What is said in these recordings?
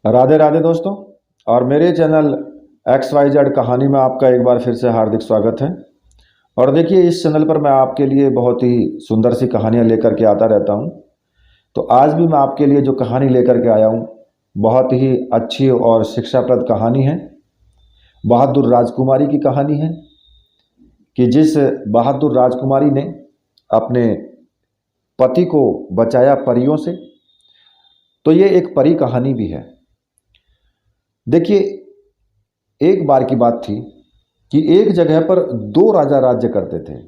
राधे राधे दोस्तों। और मेरे चैनल XYZ कहानी में आपका एक बार फिर से हार्दिक स्वागत है। और देखिए, इस चैनल पर मैं आपके लिए बहुत ही सुंदर सी कहानियाँ लेकर के आता रहता हूँ। तो आज भी मैं आपके लिए जो कहानी लेकर के आया हूँ, बहुत ही अच्छी और शिक्षाप्रद कहानी है। बहादुर राजकुमारी की कहानी है कि जिस बहादुर राजकुमारी ने अपने पति को बचाया परियों से। तो ये एक परी कहानी भी है। देखिए, एक बार की बात थी कि एक जगह पर दो राजा राज्य करते थे।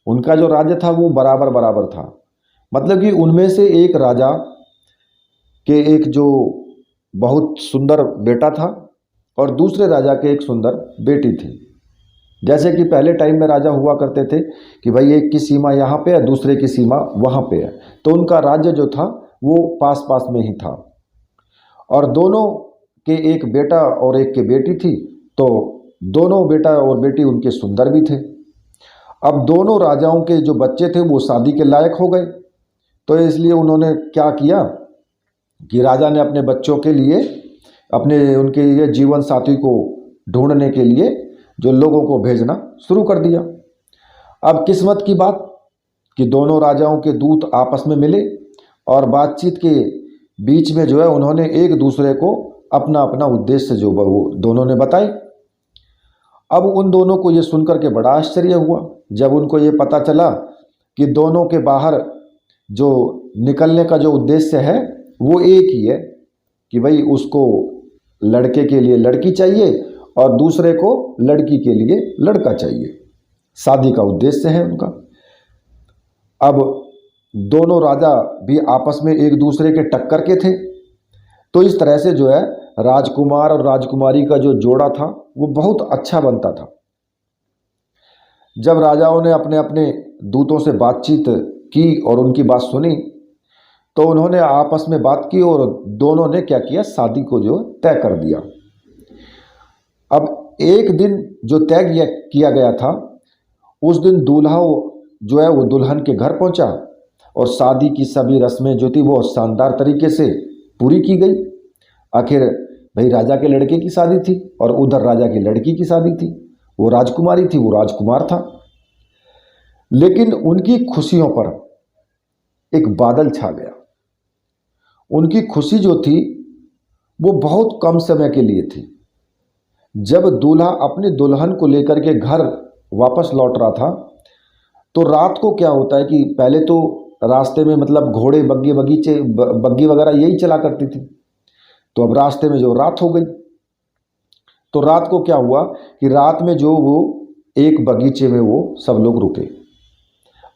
उनका जो राज्य था वो बराबर बराबर था। मतलब कि उनमें से एक राजा के एक जो बहुत सुंदर बेटा था और दूसरे राजा के एक सुंदर बेटी थी। जैसे कि पहले टाइम में राजा हुआ करते थे कि भाई एक की सीमा यहाँ पे है, दूसरे की सीमा वहाँ पे है। तो उनका राज्य जो था वो पास पास में ही था और दोनों के एक बेटा और एक के बेटी थी। तो दोनों बेटा और बेटी उनके सुंदर भी थे। अब दोनों राजाओं के जो बच्चे थे वो शादी के लायक हो गए। तो इसलिए उन्होंने क्या किया कि राजा ने अपने बच्चों के लिए उनके लिए जीवन साथी को ढूंढने के लिए जो लोगों को भेजना शुरू कर दिया। अब किस्मत की बात कि दोनों राजाओं के दूत आपस में मिले और बातचीत के बीच में जो है उन्होंने एक दूसरे को अपना अपना उद्देश्य जो वो दोनों ने बताए। अब उन दोनों को ये सुनकर के बड़ा आश्चर्य हुआ जब उनको ये पता चला कि दोनों के बाहर जो निकलने का जो उद्देश्य है वो एक ही है कि भाई उसको लड़के के लिए लड़की चाहिए और दूसरे को लड़की के लिए लड़का चाहिए। शादी का उद्देश्य है उनका। अब दोनों राजा भी आपस में एक दूसरे के टक्कर के थे। तो इस तरह से जो है राजकुमार और राजकुमारी का जो जोड़ा था वो बहुत अच्छा बनता था। जब राजाओं ने अपने अपने दूतों से बातचीत की और उनकी बात सुनी तो उन्होंने आपस में बात की और दोनों ने क्या किया, शादी को जो तय कर दिया। अब एक दिन जो तय किया गया था उस दिन दूल्हा जो है वो दुल्हन के घर पहुंचा और शादी की सभी रस्में जो थी वो शानदार तरीके से पूरी की गई। आखिर भाई राजा के लड़के की शादी थी और उधर राजा की लड़की की शादी थी। वो राजकुमारी थी, वो राजकुमार था। लेकिन उनकी खुशियों पर एक बादल छा गया। उनकी खुशी जो थी वो बहुत कम समय के लिए थी। जब दूल्हा अपनी दुल्हन को लेकर के घर वापस लौट रहा था तो रात को क्या होता है कि पहले तो रास्ते में मतलब घोड़े बग्गी वगैरह यही चला करती थी। तो अब रास्ते में जो रात हो गई तो रात को क्या हुआ कि रात में जो वो एक बगीचे में वो सब लोग रुके।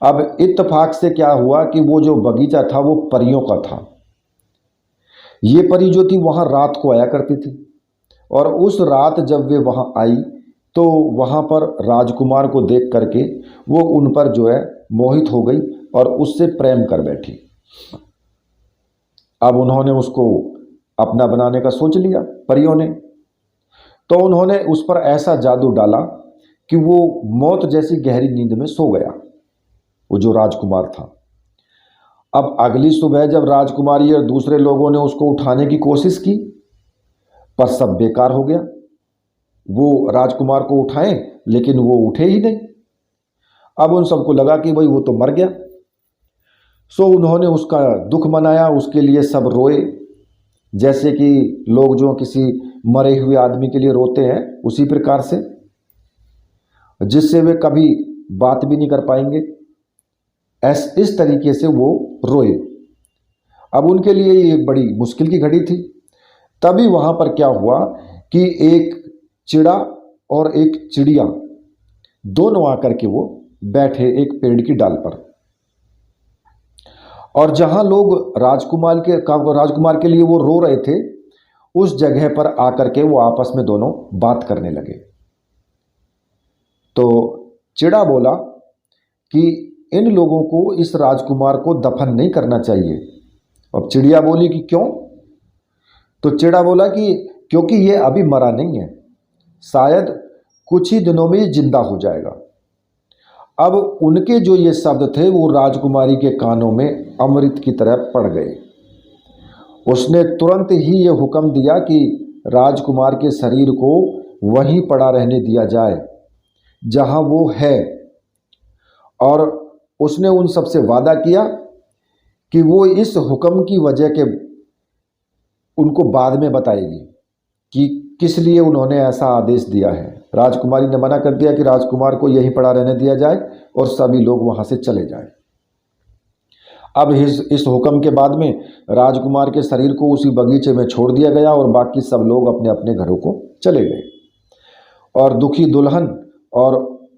अब इत्तेफाक से क्या हुआ कि वो जो बगीचा था वो परियों का था। ये परी जो थी वहाँ रात को आया करती थी और उस रात जब वे वहाँ आई तो वहाँ पर राजकुमार को देख करके वो उन पर जो है मोहित हो गई और उससे प्रेम कर बैठी। अब उन्होंने उसको अपना बनाने का सोच लिया परियों ने। तो उन्होंने उस पर ऐसा जादू डाला कि वो मौत जैसी गहरी नींद में सो गया, वो जो राजकुमार था। अब अगली सुबह जब राजकुमारी और दूसरे लोगों ने उसको उठाने की कोशिश की पर सब बेकार हो गया। वो राजकुमार को उठाएं लेकिन वो उठे ही नहीं। अब उन सबको लगा कि भाई वो तो मर गया। सो उन्होंने उसका दुख मनाया, उसके लिए सब रोए जैसे कि लोग जो किसी मरे हुए आदमी के लिए रोते हैं उसी प्रकार से, जिससे वे कभी बात भी नहीं कर पाएंगे। इस तरीके से वो रोए। अब उनके लिए ये बड़ी मुश्किल की घड़ी थी। तभी वहाँ पर क्या हुआ कि एक चिड़ा और एक चिड़िया दोनों आकर के वो बैठे एक पेड़ की डाल पर। और जहाँ लोग राजकुमार के लिए वो रो रहे थे उस जगह पर आकर के वो आपस में दोनों बात करने लगे। तो चिड़ा बोला कि इन लोगों को इस राजकुमार को दफन नहीं करना चाहिए। अब चिड़िया बोली कि क्यों? तो चिड़ा बोला कि क्योंकि ये अभी मरा नहीं है, शायद कुछ ही दिनों में जिंदा हो जाएगा। अब उनके जो ये शब्द थे वो राजकुमारी के कानों में अमृत की तरह पड़ गए उसने तुरंत ही ये हुक्म दिया कि राजकुमार के शरीर को वहीं पड़ा रहने दिया जाए जहां वो है, और उसने उन सबसे वादा किया कि वो इस हुक्म की वजह के उनको बाद में बताएगी कि किस लिए उन्होंने ऐसा आदेश दिया है। राजकुमारी ने मना कर दिया कि राजकुमार को यहीं पड़ा रहने दिया जाए और सभी लोग वहां से चले जाएं। अब इस हुक्म के बाद में राजकुमार के शरीर को उसी बगीचे में छोड़ दिया गया और बाकी सब लोग अपने अपने घरों को चले गए। और दुखी दुल्हन और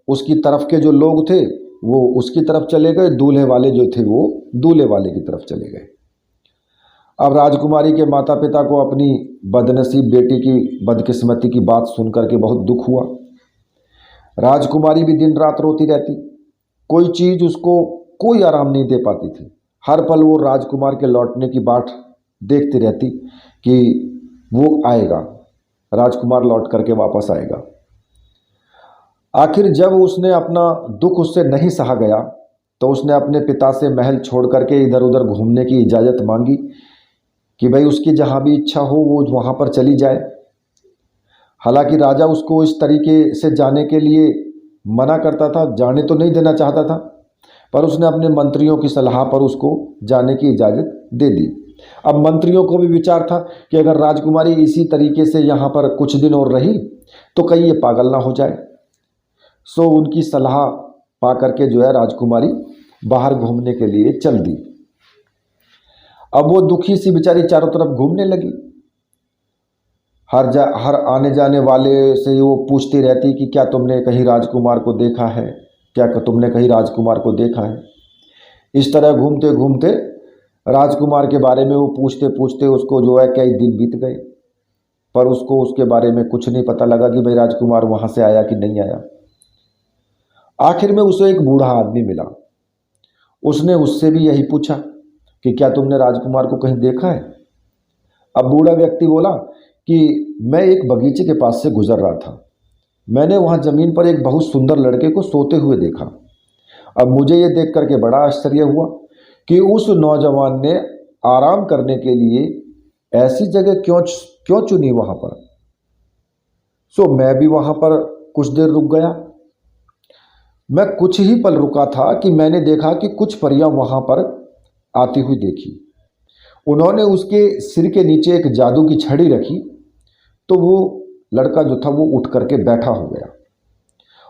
उसकी तरफ के जो लोग थे वो उसकी तरफ चले गए, दूल्हे वाले जो थे वो दूल्हे वाले की तरफ चले गए। अब राजकुमारी के माता पिता को अपनी बदनसीब बेटी की बदकिस्मती की बात सुन करके बहुत दुख हुआ। राजकुमारी भी दिन रात रोती रहती, कोई चीज़ उसको कोई आराम नहीं दे पाती थी। हर पल वो राजकुमार के लौटने की बाट देखती रहती कि वो आएगा, राजकुमार लौट करके वापस आएगा। आखिर जब उसने अपना दुख उससे नहीं सहा गया तो उसने अपने पिता से महल छोड़ करके इधर उधर घूमने की इजाज़त मांगी कि भाई उसकी जहाँ भी इच्छा हो वो वहाँ पर चली जाए। हालांकि राजा उसको इस तरीके से जाने के लिए मना करता था, जाने तो नहीं देना चाहता था, पर उसने अपने मंत्रियों की सलाह पर उसको जाने की इजाज़त दे दी। अब मंत्रियों को भी विचार था कि अगर राजकुमारी इसी तरीके से यहाँ पर कुछ दिन और रही तो कहीं ये पागल ना हो जाए। सो उनकी सलाह पा करके जो है राजकुमारी बाहर घूमने के लिए चल दी। अब वो दुखी सी बेचारी चारों तरफ घूमने लगी। हर आने जाने वाले से वो पूछती रहती कि क्या तुमने कहीं राजकुमार को देखा है, क्या तुमने कहीं राजकुमार को देखा है। इस तरह घूमते घूमते राजकुमार के बारे में वो पूछते पूछते उसको जो है कई दिन बीत गए, पर उसको उसके बारे में कुछ नहीं पता लगा कि भाई राजकुमार वहाँ से आया कि नहीं आया। आखिर में उसे एक बूढ़ा आदमी मिला। उसने उससे भी यही पूछा कि क्या तुमने राजकुमार को कहीं देखा है। अब बूढ़ा व्यक्ति बोला कि मैं एक बगीचे के पास से गुजर रहा था, मैंने वहाँ ज़मीन पर एक बहुत सुंदर लड़के को सोते हुए देखा। अब मुझे ये देख करके बड़ा आश्चर्य हुआ कि उस नौजवान ने आराम करने के लिए ऐसी जगह क्यों चुनी वहाँ पर। सो मैं भी वहाँ पर कुछ देर रुक गया। मैं कुछ ही पल रुका था कि मैंने देखा कि कुछ परियां वहाँ पर आती हुई देखी। उन्होंने उसके सिर के नीचे एक जादू की छड़ी रखी, तो वो लड़का जो था वो उठ करके बैठा हो गया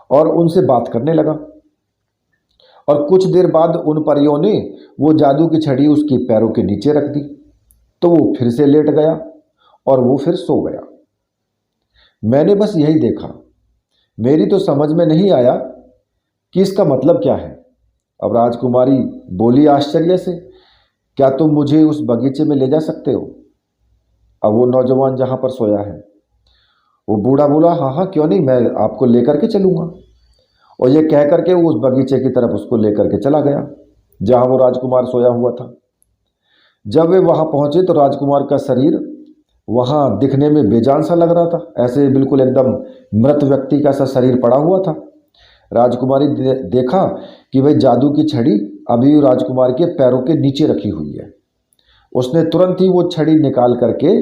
और उनसे बात करने लगा। और कुछ देर बाद उन परियों ने वो जादू की छड़ी उसके पैरों के नीचे रख दी, तो वो फिर से लेट गया और वो फिर सो गया। मैंने बस यही देखा, मेरी तो समझ में नहीं आया कि इसका मतलब क्या है। अब राजकुमारी बोली आश्चर्य से, क्या तुम मुझे उस बगीचे में ले जा सकते हो? अब वो नौजवान जहाँ पर सोया है, वो बूढ़ा बोला हाँ हाँ क्यों नहीं, मैं आपको लेकर के चलूँगा। और ये कह करके वो उस बगीचे की तरफ उसको लेकर के चला गया जहाँ वो राजकुमार सोया हुआ था। जब वे वहाँ पहुँचे तो राजकुमार का शरीर वहाँ दिखने में बेजान सा लग रहा था, ऐसे बिल्कुल एकदम मृत व्यक्ति का सा शरीर पड़ा हुआ था। राजकुमारी देखा कि भाई जादू की छड़ी अभी राजकुमार के पैरों के नीचे रखी हुई है। उसने तुरंत ही वो छड़ी निकाल करके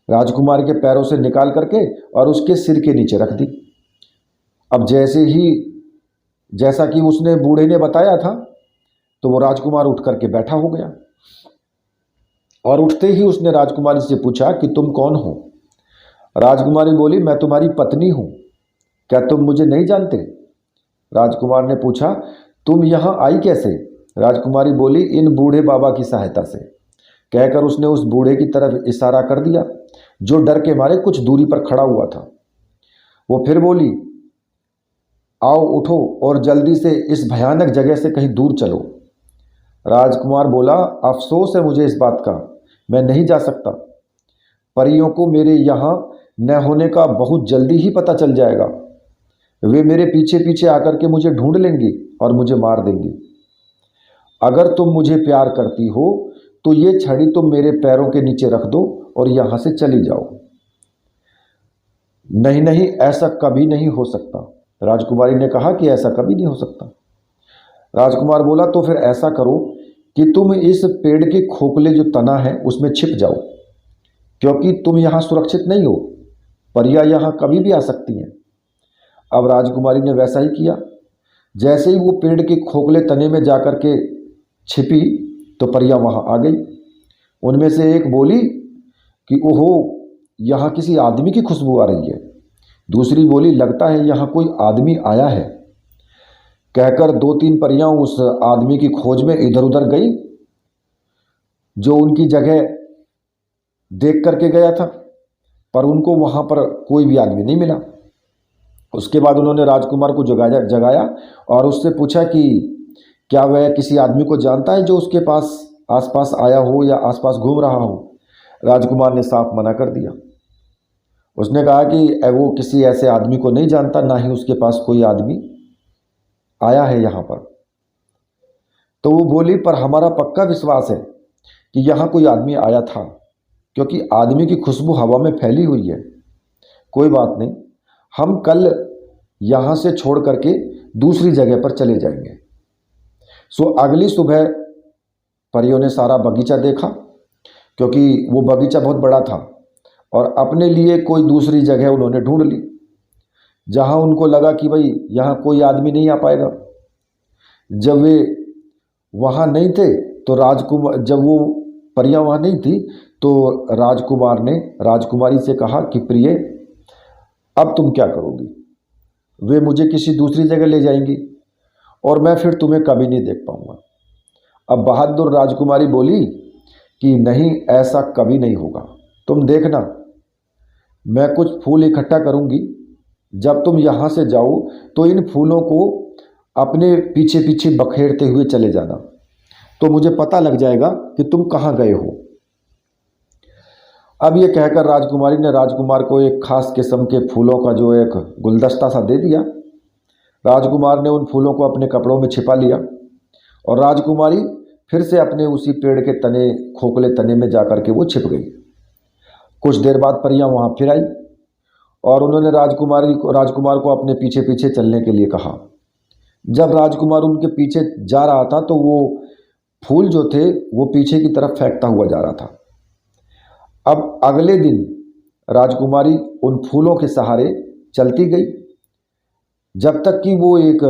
राजकुमार के पैरों से निकाल करके और उसके सिर के नीचे रख दी। अब जैसा कि उसने बूढ़े ने बताया था, तो वो राजकुमार उठ करके बैठा हो गया। और उठते ही उसने राजकुमारी से पूछा कि तुम कौन हो। राजकुमारी बोली मैं तुम्हारी पत्नी हूँ, क्या तुम मुझे नहीं जानते? राजकुमार ने पूछा तुम यहाँ आई कैसे? राजकुमारी बोली इन बूढ़े बाबा की सहायता से। कहकर उसने उस बूढ़े की तरफ इशारा कर दिया जो डर के मारे कुछ दूरी पर खड़ा हुआ था। वो फिर बोली आओ उठो और जल्दी से इस भयानक जगह से कहीं दूर चलो। राजकुमार बोला अफसोस है मुझे इस बात का, मैं नहीं जा सकता। परियों को मेरे यहाँ न होने का बहुत जल्दी ही पता चल जाएगा। वे मेरे पीछे पीछे आकर के मुझे ढूंढ लेंगी और मुझे मार देंगी। अगर तुम मुझे प्यार करती हो तो ये छड़ी तुम मेरे पैरों के नीचे रख दो और यहाँ से चली जाओ। नहीं नहीं, ऐसा कभी नहीं हो सकता। राजकुमारी ने कहा कि ऐसा कभी नहीं हो सकता। राजकुमार बोला तो फिर ऐसा करो कि तुम इस पेड़ के खोखले जो तना है उसमें छिप जाओ, क्योंकि तुम यहाँ सुरक्षित नहीं हो, परियां यहाँ कभी भी आ सकती हैं। अब राजकुमारी ने वैसा ही किया। जैसे ही वो पेड़ के खोखले तने में जाकर के छिपी तो परियां वहाँ आ गई। उनमें से एक बोली कि ओहो, यहाँ किसी आदमी की खुशबू आ रही है। दूसरी बोली, लगता है यहाँ कोई आदमी आया है। कहकर दो तीन परियां उस आदमी की खोज में इधर उधर गई जो उनकी जगह देख करके गया था, पर उनको वहां पर कोई भी आदमी नहीं मिला। उसके बाद उन्होंने राजकुमार को जगाया जगाया और उससे पूछा कि क्या वह किसी आदमी को जानता है जो उसके पास आसपास आया हो या आसपास घूम रहा हो। राजकुमार ने साफ मना कर दिया। उसने कहा कि वो किसी ऐसे आदमी को नहीं जानता, ना ही उसके पास कोई आदमी आया है यहाँ पर। तो वो बोली, पर हमारा पक्का विश्वास है कि यहाँ कोई आदमी आया था, क्योंकि आदमी की खुशबू हवा में फैली हुई है। कोई बात नहीं, हम कल यहाँ से छोड़ करके दूसरी जगह पर चले जाएंगे। सो अगली सुबह परियों ने सारा बगीचा देखा, क्योंकि वो बगीचा बहुत बड़ा था, और अपने लिए कोई दूसरी जगह उन्होंने ढूंढ ली जहाँ उनको लगा कि भाई यहाँ कोई आदमी नहीं आ पाएगा। जब वे वहाँ नहीं थे तो जब वो परियां वहाँ नहीं थी तो राजकुमार ने राजकुमारी से कहा कि प्रिय, अब तुम क्या करोगी? वे मुझे किसी दूसरी जगह ले जाएंगी और मैं फिर तुम्हें कभी नहीं देख पाऊंगा। अब बहादुर राजकुमारी बोली कि नहीं, ऐसा कभी नहीं होगा। तुम देखना, मैं कुछ फूल इकट्ठा करूंगी। जब तुम यहाँ से जाओ तो इन फूलों को अपने पीछे पीछे बखेरते हुए चले जाना, तो मुझे पता लग जाएगा कि तुम कहाँ गए हो। अब ये कहकर राजकुमारी ने राजकुमार को एक खास किस्म के फूलों का जो एक गुलदस्ता सा दे दिया। राजकुमार ने उन फूलों को अपने कपड़ों में छिपा लिया और राजकुमारी फिर से अपने उसी पेड़ के तने, खोखले तने में जाकर के वो छिप गई। कुछ देर बाद परियां वहाँ फिर आई और उन्होंने राजकुमार को अपने पीछे पीछे चलने के लिए कहा। जब राजकुमार उनके पीछे जा रहा था तो वो फूल जो थे वो पीछे की तरफ फेंकता हुआ जा रहा था। अब अगले दिन राजकुमारी उन फूलों के सहारे चलती गई जब तक कि वो एक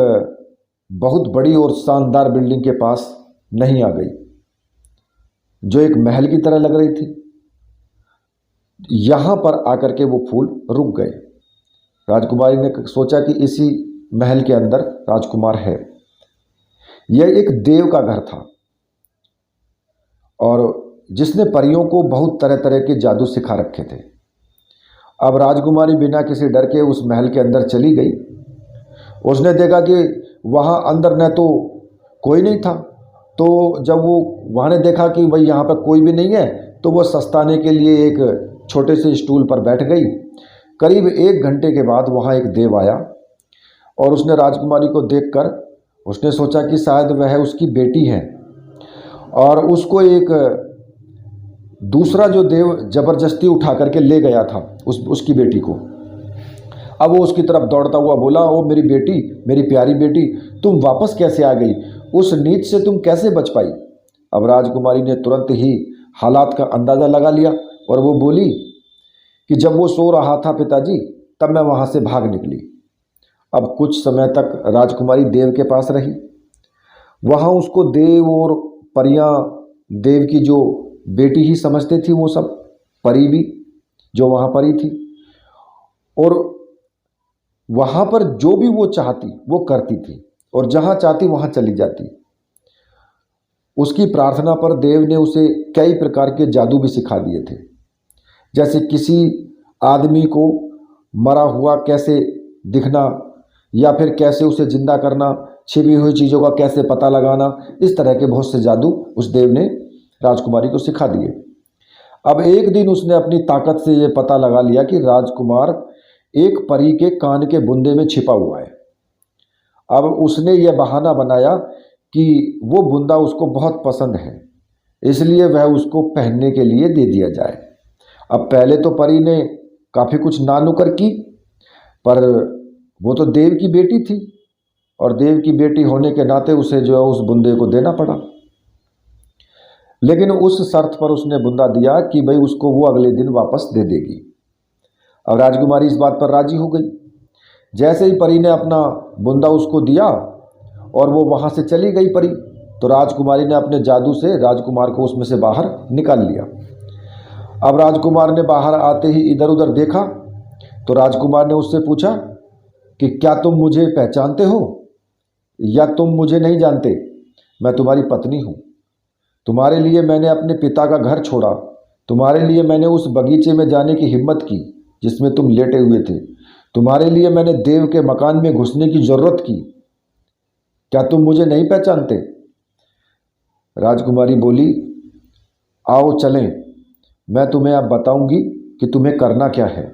बहुत बड़ी और शानदार बिल्डिंग के पास नहीं आ गई, जो एक महल की तरह लग रही थी। यहाँ पर आकर के वो फूल रुक गए। राजकुमारी ने सोचा कि इसी महल के अंदर राजकुमार है। यह एक देव का घर था और जिसने परियों को बहुत तरह तरह के जादू सिखा रखे थे। अब राजकुमारी बिना किसी डर के उस महल के अंदर चली गई। उसने देखा कि वहाँ अंदर न तो कोई नहीं था, तो जब वो वहाँ ने देखा कि भाई यहाँ पर कोई भी नहीं है, तो वो सस्ताने के लिए एक छोटे से स्टूल पर बैठ गई। करीब 1 घंटे के बाद वहाँ एक देव आया और उसने राजकुमारी को देखकर उसने सोचा कि शायद वह उसकी बेटी है, और उसको एक दूसरा जो देव जबरदस्ती उठा करके ले गया था उसकी बेटी को। अब वो उसकी तरफ दौड़ता हुआ बोला, ओ मेरी बेटी, मेरी प्यारी बेटी, तुम वापस कैसे आ गई? उस नीच से तुम कैसे बच पाई? अब राजकुमारी ने तुरंत ही हालात का अंदाज़ा लगा लिया और वो बोली कि जब वो सो रहा था पिताजी, तब मैं वहाँ से भाग निकली। अब कुछ समय तक राजकुमारी देव के पास रही। वहाँ उसको देव और परियां, देव की जो बेटी ही समझते थी, वो सब परी भी जो वहाँ परी थी, और वहाँ पर जो भी वो चाहती वो करती थी और जहाँ चाहती वहाँ चली जाती। उसकी प्रार्थना पर देव ने उसे कई प्रकार के जादू भी सिखा दिए थे, जैसे किसी आदमी को मरा हुआ कैसे दिखना, या फिर कैसे उसे जिंदा करना, छिपी हुई चीज़ों का कैसे पता लगाना। इस तरह के बहुत से जादू उस देव ने राजकुमारी को सिखा दिए। अब एक दिन उसने अपनी ताकत से ये पता लगा लिया कि राजकुमार एक परी के कान के बुंदे में छिपा हुआ है। अब उसने यह बहाना बनाया कि वो बुंदा उसको बहुत पसंद है, इसलिए वह उसको पहनने के लिए दे दिया जाए। अब पहले तो परी ने काफ़ी कुछ नानुकर की, पर वो तो देव की बेटी थी और देव की बेटी होने के नाते उसे जो है उस बुंदे को देना पड़ा। लेकिन उस शर्त पर उसने बुंदा दिया कि भाई उसको वो अगले दिन वापस दे देगी। अब राजकुमारी इस बात पर राजी हो गई। जैसे ही परी ने अपना बुंदा उसको दिया और वो वहाँ से चली गई परी, तो राजकुमारी ने अपने जादू से राजकुमार को उसमें से बाहर निकाल लिया। अब राजकुमार ने बाहर आते ही इधर उधर देखा, तो राजकुमार ने उससे पूछा कि क्या तुम मुझे पहचानते हो या तुम मुझे नहीं जानते? मैं तुम्हारी पत्नी हूँ। तुम्हारे लिए मैंने अपने पिता का घर छोड़ा, तुम्हारे लिए मैंने उस बगीचे में जाने की हिम्मत की जिसमें तुम लेटे हुए थे, तुम्हारे लिए मैंने देव के मकान में घुसने की जरूरत की। क्या तुम मुझे नहीं पहचानते? राजकुमारी बोली, आओ चलें, मैं तुम्हें अब बताऊंगी कि तुम्हें करना क्या है।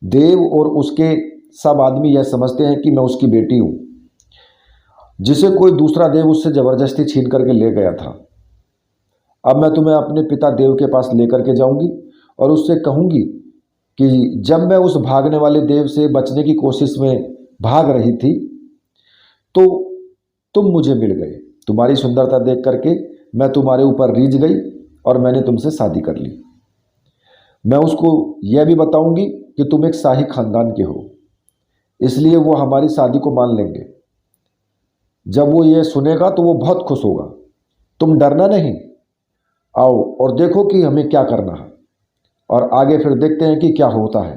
देव और उसके सब आदमी यह समझते हैं कि मैं उसकी बेटी हूँ, जिसे कोई दूसरा देव उससे ज़बरदस्ती छीन करके ले गया था। अब मैं तुम्हें अपने पिता देव के पास लेकर के जाऊंगी और उससे कहूंगी कि जब मैं उस भागने वाले देव से बचने की कोशिश में भाग रही थी तो तुम मुझे मिल गए। तुम्हारी सुंदरता देख करके मैं तुम्हारे ऊपर रीझ गई और मैंने तुमसे शादी कर ली। मैं उसको यह भी बताऊंगी कि तुम एक शाही खानदान के हो, इसलिए वो हमारी शादी को मान लेंगे। जब वो ये सुनेगा तो वो बहुत खुश होगा। तुम डरना नहीं, आओ और देखो कि हमें क्या करना है और आगे फिर देखते हैं कि क्या होता है।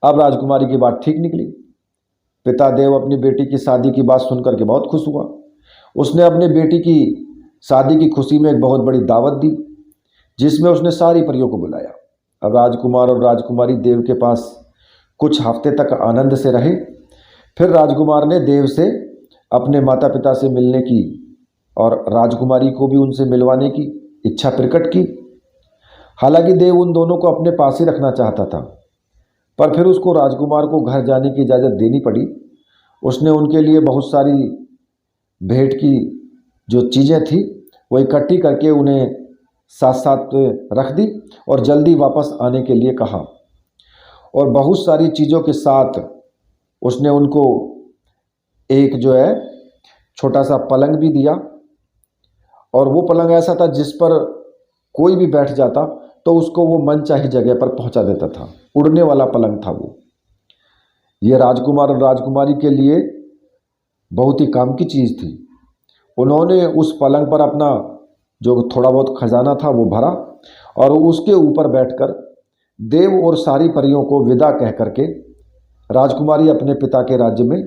अब राजकुमारी की बात ठीक निकली। पिता देव अपनी बेटी की शादी की बात सुनकर के बहुत खुश हुआ। उसने अपने बेटी की शादी की खुशी में एक बहुत बड़ी दावत दी, जिसमें उसने सारी परियों को बुलाया। अब राजकुमार और राजकुमारी देव के पास कुछ हफ्ते तक आनंद से रहे। फिर राजकुमार ने देव से अपने माता पिता से मिलने की और राजकुमारी को भी उनसे मिलवाने की इच्छा प्रकट की। हालांकि देव उन दोनों को अपने पास ही रखना चाहता था, पर फिर उसको राजकुमार को घर जाने की इजाज़त देनी पड़ी। उसने उनके लिए बहुत सारी भेंट की जो चीज़ें थी वो इकट्ठी करके उन्हें साथ साथ रख दी और जल्दी वापस आने के लिए कहा। और बहुत सारी चीज़ों के साथ उसने उनको एक जो है छोटा सा पलंग भी दिया, और वो पलंग ऐसा था जिस पर कोई भी बैठ जाता तो उसको वो मनचाही जगह पर पहुंचा देता था। उड़ने वाला पलंग था वो। ये राजकुमार और राजकुमारी के लिए बहुत ही काम की चीज़ थी। उन्होंने उस पलंग पर अपना जो थोड़ा बहुत खजाना था वो भरा और उसके ऊपर बैठकर देव और सारी परियों को विदा कह करके राजकुमारी अपने पिता के राज्य में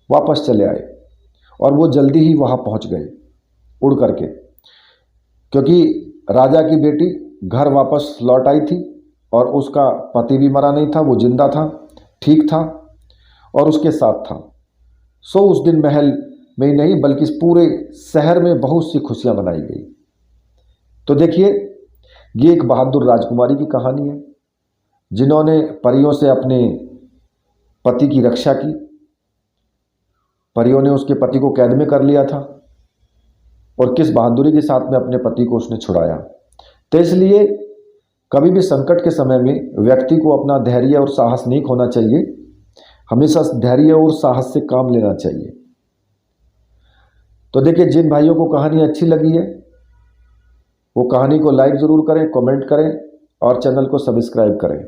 वापस चले आए। और वो जल्दी ही वहाँ पहुँच गए उड़ करके, क्योंकि राजा की बेटी घर वापस लौट आई थी और उसका पति भी मरा नहीं था, वो जिंदा था, ठीक था और उसके साथ था। सो उस दिन महल में ही नहीं बल्कि इस पूरे शहर में बहुत सी खुशियां मनाई गई। तो देखिए, ये एक बहादुर राजकुमारी की कहानी है जिन्होंने परियों से अपने पति की रक्षा की। परियों ने उसके पति को कैद में कर लिया था और किस बहादुरी के साथ में अपने पति को उसने छुड़ाया। तो इसलिए कभी भी संकट के समय में व्यक्ति को अपना धैर्य और साहस नहीं खोना चाहिए, हमेशा धैर्य और साहस से काम लेना चाहिए। तो देखिए, जिन भाइयों को कहानी अच्छी लगी है वो कहानी को लाइक ज़रूर करें, कमेंट करें और चैनल को सब्सक्राइब करें।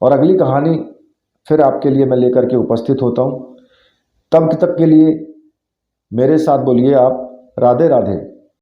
और अगली कहानी फिर आपके लिए मैं लेकर के उपस्थित होता हूँ। तब तक के लिए मेरे साथ बोलिए आप राधे राधे।